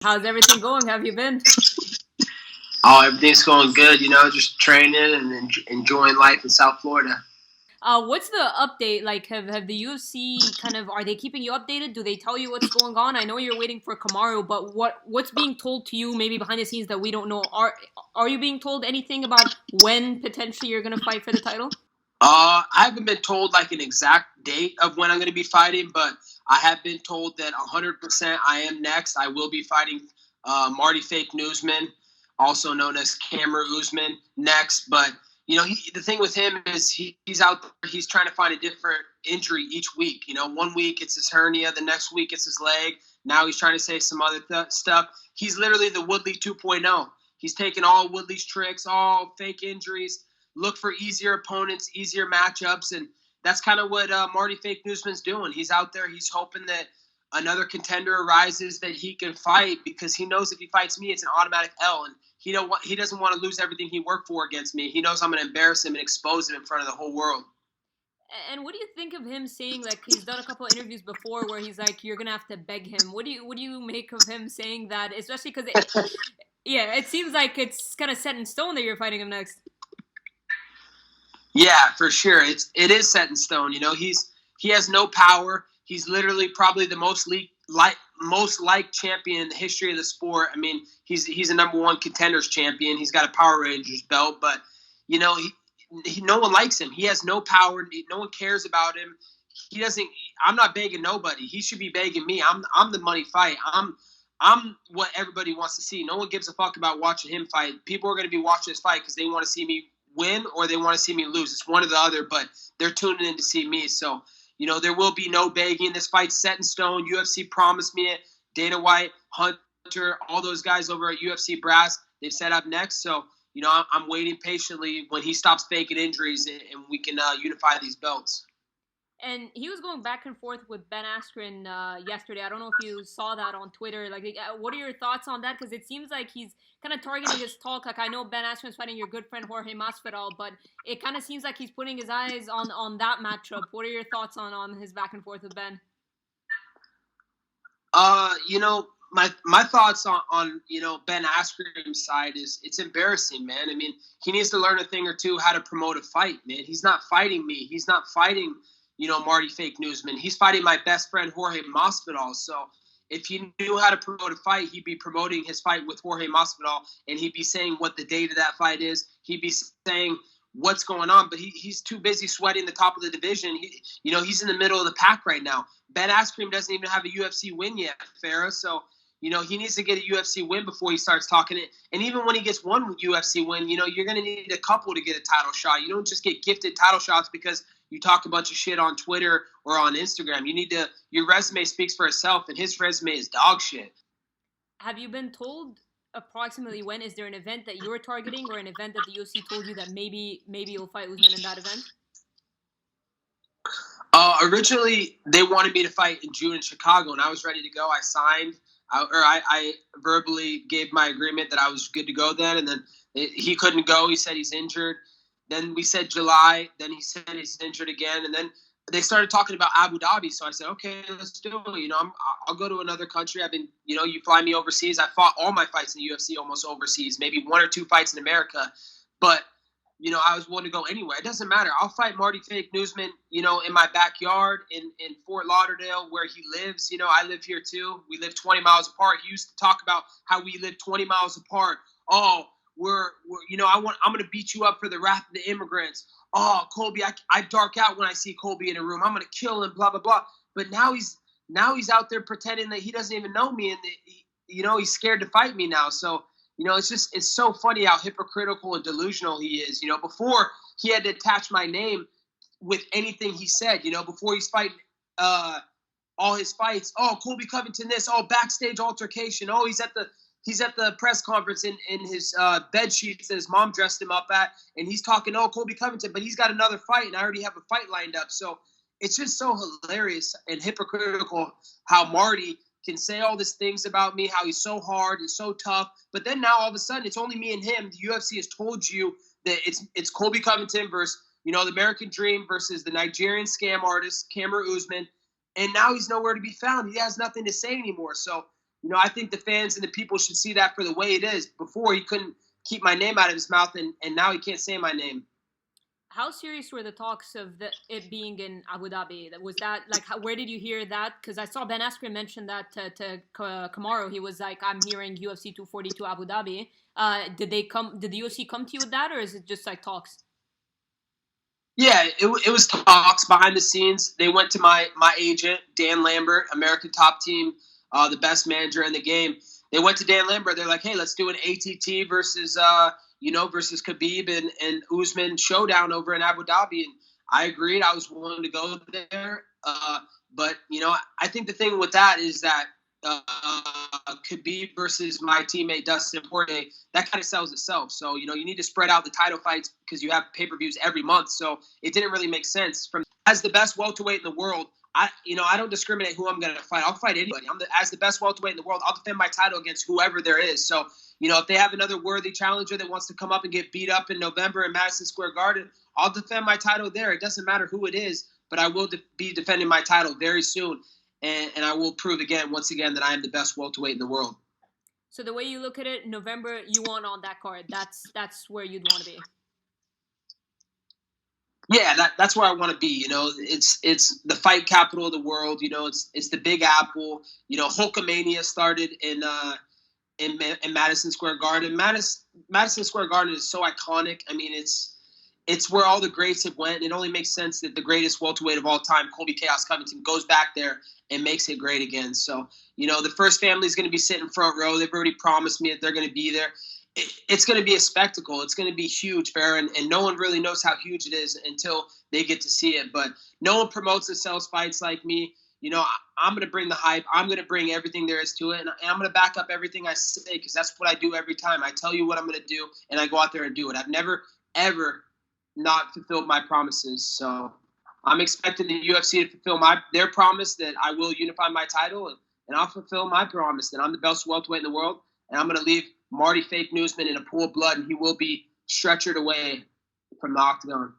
How's everything going? How have you been? Oh, everything's going good. Just training and enjoying life in South Florida. What's the update? Like, have the UFC kind of are they keeping you updated? Do they tell you what's going on? I know you're waiting for Kamaru, but what's being told to you maybe behind the scenes that we don't know? Are you being told anything about when potentially you're gonna fight for the title? I haven't been told like an exact date of when I'm going to be fighting, but I have been told that 100% I am next. I will be fighting Marty Fake Newsman, also known as Kamaru Usman, next. But the thing with him is he's out there. He's trying to find a different injury each week. One week it's his hernia, the next week it's his leg. Now he's trying to say some other stuff. He's literally the Woodley 2.0. He's taking all Woodley's tricks, all fake injuries, look for easier opponents, easier matchups, and that's kind of what Marty Fake Newsman's doing. He's out there. He's hoping that another contender arises that he can fight because he knows if he fights me, it's an automatic L, and he doesn't want to lose everything he worked for against me. He knows I'm going to embarrass him and expose him in front of the whole world. And what do you think of him saying, like, he's done a couple of interviews before where he's like, you're gonna have to beg him? What do you make of him saying that? Especially because yeah, it seems like it's kind of set in stone that you're fighting him next. Yeah, for sure. It is set in stone. He has no power. He's literally probably the most liked champion in the history of the sport. I mean, he's a number one contenders champion. He's got a Power Rangers belt, but no one likes him. He has no power. No one cares about him. He doesn't. I'm not begging nobody. He should be begging me. I'm the money fight. I'm what everybody wants to see. No one gives a fuck about watching him fight. People are going to be watching this fight because they want to see me win or they want to see me lose. It's one or the other, but they're tuning in to see me. So, there will be no begging. This fight's set in stone. UFC promised me it. Dana White, Hunter, all those guys over at UFC Brass, they've set up next. So, I'm waiting patiently when he stops faking injuries and we can unify these belts. And he was going back and forth with Ben Askren yesterday. I don't know if you saw that on Twitter. Like, what are your thoughts on that? Because it seems like he's kind of targeting his talk. Like, I know Ben Askren's fighting your good friend Jorge Masvidal, but it kind of seems like he's putting his eyes on that matchup. What are your thoughts on his back and forth with Ben? My thoughts on Ben Askren's side is it's embarrassing, man. I mean, he needs to learn a thing or two how to promote a fight, man. He's not fighting me. He's not fighting Marty Fake Newsman. He's fighting my best friend Jorge Masvidal. So if he knew how to promote a fight, he'd be promoting his fight with Jorge Masvidal, and he'd be saying what the date of that fight is. He'd be saying what's going on, but he's too busy sweating the top of the division. He's in the middle of the pack right now. Ben Askren doesn't even have a UFC win yet, Farah. So he needs to get a UFC win before he starts talking it. And even when he gets one UFC win, you're going to need a couple to get a title shot. You don't just get gifted title shots because you talk a bunch of shit on Twitter or on Instagram. Your resume speaks for itself, and his resume is dog shit. Have you been told approximately when? Is there an event that you're targeting or an event that the UFC told you that maybe you'll fight Usman in that event? Originally, they wanted me to fight in June in Chicago, and I was ready to go. I signed. I verbally gave my agreement that I was good to go then, and then he couldn't go. He said he's injured. Then we said July. Then he said he's injured again, and then they started talking about Abu Dhabi. So I said, okay, let's do it. I'll go to another country. I've been, you fly me overseas. I fought all my fights in the UFC almost overseas, maybe one or two fights in America, but I was willing to go anywhere. It doesn't matter. I'll fight Marty Fake Newsman, in my backyard in Fort Lauderdale where he lives. I live here too. We live 20 miles apart. He used to talk about how we live 20 miles apart. Oh, I'm going to beat you up for the wrath of the immigrants. Oh, Colby, I dark out when I see Colby in a room. I'm going to kill him, blah, blah, blah. But now he's out there pretending that he doesn't even know me and he's scared to fight me now. So, it's so funny how hypocritical and delusional he is. Before he had to attach my name with anything he said, before he's fighting all his fights. Oh, Colby Covington this. Oh, backstage altercation. Oh, he's at the press conference in his bed sheets that his mom dressed him up at, and he's talking, oh, Colby Covington, but he's got another fight, and I already have a fight lined up. So it's just so hilarious and hypocritical how Marty can say all these things about me, how he's so hard and so tough, but then now all of a sudden it's only me and him. The UFC has told you that it's Colby Covington versus the American Dream versus the Nigerian scam artist Kamaru Usman, and now he's nowhere to be found. He has nothing to say anymore. So I think the fans and the people should see that for the way it is. Before, he couldn't keep my name out of his mouth, and now he can't say my name. How serious were the talks of it being in Abu Dhabi? Was that like, where did you hear that? Because I saw Ben Askren mention that to Kamaru. He was like, "I'm hearing UFC 242 Abu Dhabi." Did the UFC come to you with that, or is it just like talks? Yeah, it was talks behind the scenes. They went to my agent, Dan Lambert, American Top Team, the best manager in the game. They went to Dan Lambert. They're like, hey, let's do an ATT versus versus Khabib and Usman showdown over in Abu Dhabi. And I agreed. I was willing to go there. But I think the thing with that is that Khabib versus my teammate Dustin Poirier, that kind of sells itself. So, you need to spread out the title fights because you have pay-per-views every month. So it didn't really make sense. As the best welterweight in the world, I don't discriminate who I'm going to fight. I'll fight anybody. As the best welterweight in the world, I'll defend my title against whoever there is. So, if they have another worthy challenger that wants to come up and get beat up in November in Madison Square Garden, I'll defend my title there. It doesn't matter who it is, but I will be defending my title very soon. And I will prove once again, that I am the best welterweight in the world. So the way you look at it, November, you want on that card. That's where you'd want to be. Yeah, that's where I want to be. It's the fight capital of the world. It's the Big Apple. Hulkamania started in Madison Square Garden. Madison Square Garden is so iconic. I mean, it's where all the greats have went. It only makes sense that the greatest welterweight of all time, Colby Covington, goes back there and makes it great again. So, the first family is going to be sitting front row. They've already promised me that they're going to be there. It's going to be a spectacle. It's going to be huge, Farah, and no one really knows how huge it is until they get to see it. But no one promotes and sells fights like me. I'm going to bring the hype. I'm going to bring everything there is to it, and I'm going to back up everything I say because that's what I do every time. I tell you what I'm going to do, and I go out there and do it. I've never, ever not fulfilled my promises. So I'm expecting the UFC to fulfill their promise that I will unify my title, and I'll fulfill my promise that I'm the best welterweight in the world, and I'm going to leave Marty Fake Newsman in a pool of blood, and he will be stretchered away from the octagon.